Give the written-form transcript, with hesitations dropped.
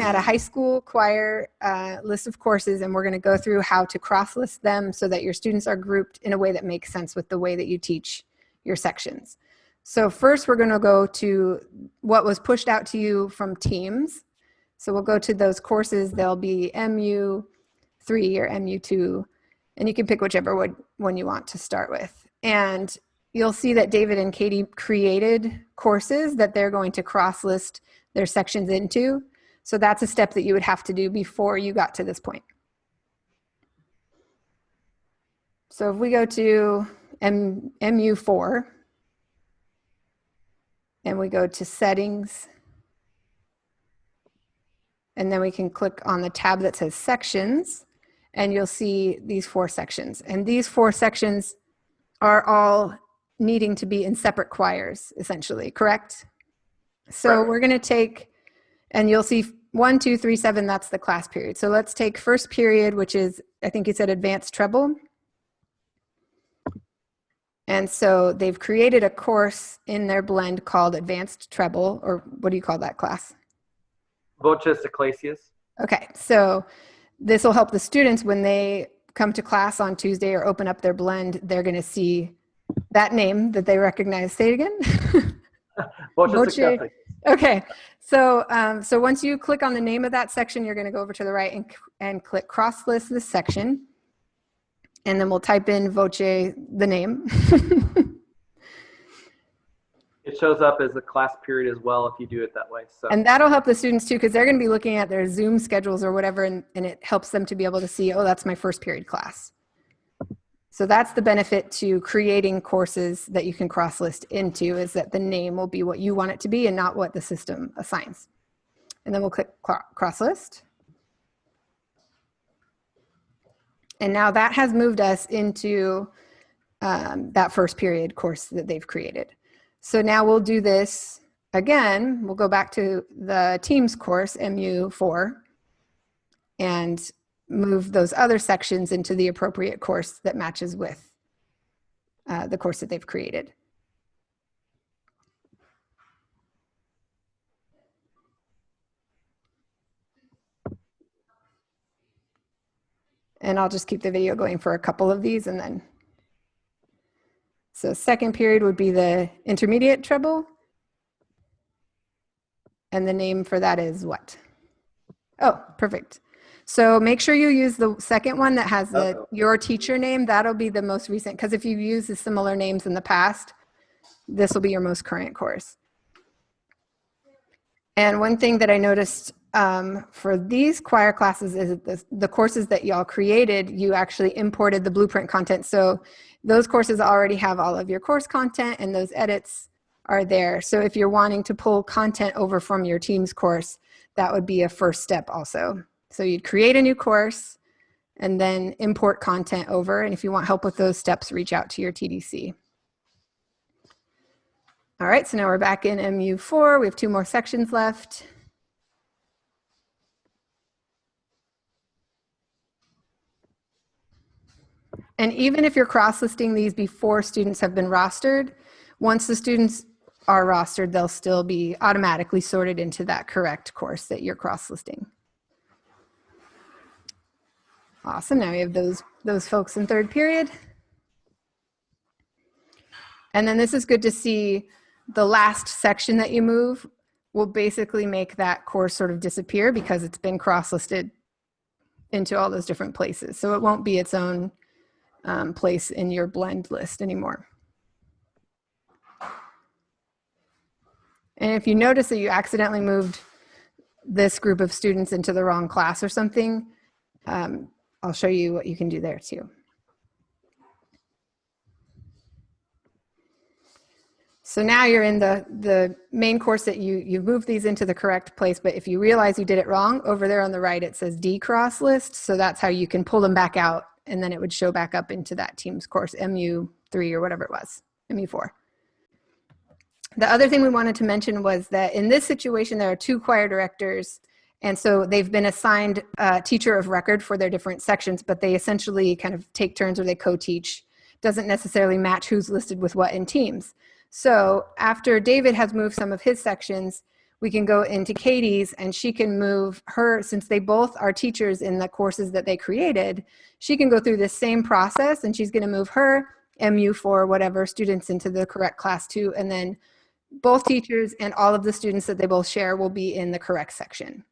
At a high school choir list of courses, and we're going to go through how to cross-list them so that your students are grouped in a way that makes sense with the way that you teach your sections. So first we're going to go to what was pushed out to you from Teams. So we'll go to those courses. They'll be MU3 or MU2, and you can pick whichever one you want to start with. And you'll see that David and Katie created courses that they're going to cross-list their sections into. So that's a step that you would have to do before you got to this point. So if we go to MU4 and we go to settings, and then we can click on the tab that says sections, and you'll see these 4 sections. And these 4 sections are all needing to be in separate choirs, essentially, correct? So we're going to take, and you'll see 1, 2, 3, 7, that's the class period. So let's take first period, which is, I think you said advanced treble. And so they've created a course in their blend called advanced treble, or what do you call that class? Voces Ecclesias. Okay, so this will help the students when they come to class on Tuesday or open up their blend, they're going to see that name that they recognize. Say it again. Voce. Okay, so so once you click on the name of that section, you're going to go over to the right and click cross list this section, and then we'll type in Voce, the name. It shows up as a class period as well if you do it that way. So. And that'll help the students too, because they're going to be looking at their Zoom schedules or whatever, and it helps them to be able to see, oh, that's my first period class. So that's the benefit to creating courses that you can cross-list into, is that the name will be what you want it to be and not what the system assigns. And then we'll click cross-list. And now that has moved us into that first period course that they've created. So now we'll do this again. We'll go back to the Teams course, MU4, and move those other sections into the appropriate course that matches with the course that they've created. And I'll just keep the video going for a couple of these, and then. So second period would be the intermediate treble. And the name for that is what? Oh, perfect. So make sure you use the second one that has your teacher name. That'll be the most recent, because if you've used the similar names in the past, this will be your most current course. And one thing that I noticed for these choir classes is that the courses that y'all created, you actually imported the blueprint content. So those courses already have all of your course content, and those edits are there. So if you're wanting to pull content over from your Teams course, that would be a first step also. So you'd create a new course and then import content over. And if you want help with those steps, reach out to your TDC. All right, so now we're back in MU4. We have 2 more sections left. And even if you're cross-listing these before students have been rostered, once the students are rostered, they'll still be automatically sorted into that correct course that you're cross-listing. Awesome, now we have those folks in third period. And then this is good to see the last section that you move will basically make that course sort of disappear because it's been cross-listed into all those different places. So it won't be its own place in your blend list anymore. And if you notice that you accidentally moved this group of students into the wrong class or something, I'll show you what you can do there too. So now you're in the main course that you've moved these into the correct place, but if you realize you did it wrong, over there on the right it says decross list, so that's how you can pull them back out, and then it would show back up into that Teams course, MU3 or whatever it was, MU4. The other thing we wanted to mention was that in this situation there are 2 choir directors, And so they've been assigned a teacher of record for their different sections, but they essentially kind of take turns or they co-teach. Doesn't necessarily match who's listed with what in teams. So after David has moved some of his sections, we can go into Katie's and she can move her, since they both are teachers in the courses that they created, she can go through this same process and she's going to move her MU4 whatever students into the correct class too. And then both teachers and all of the students that they both share will be in the correct section.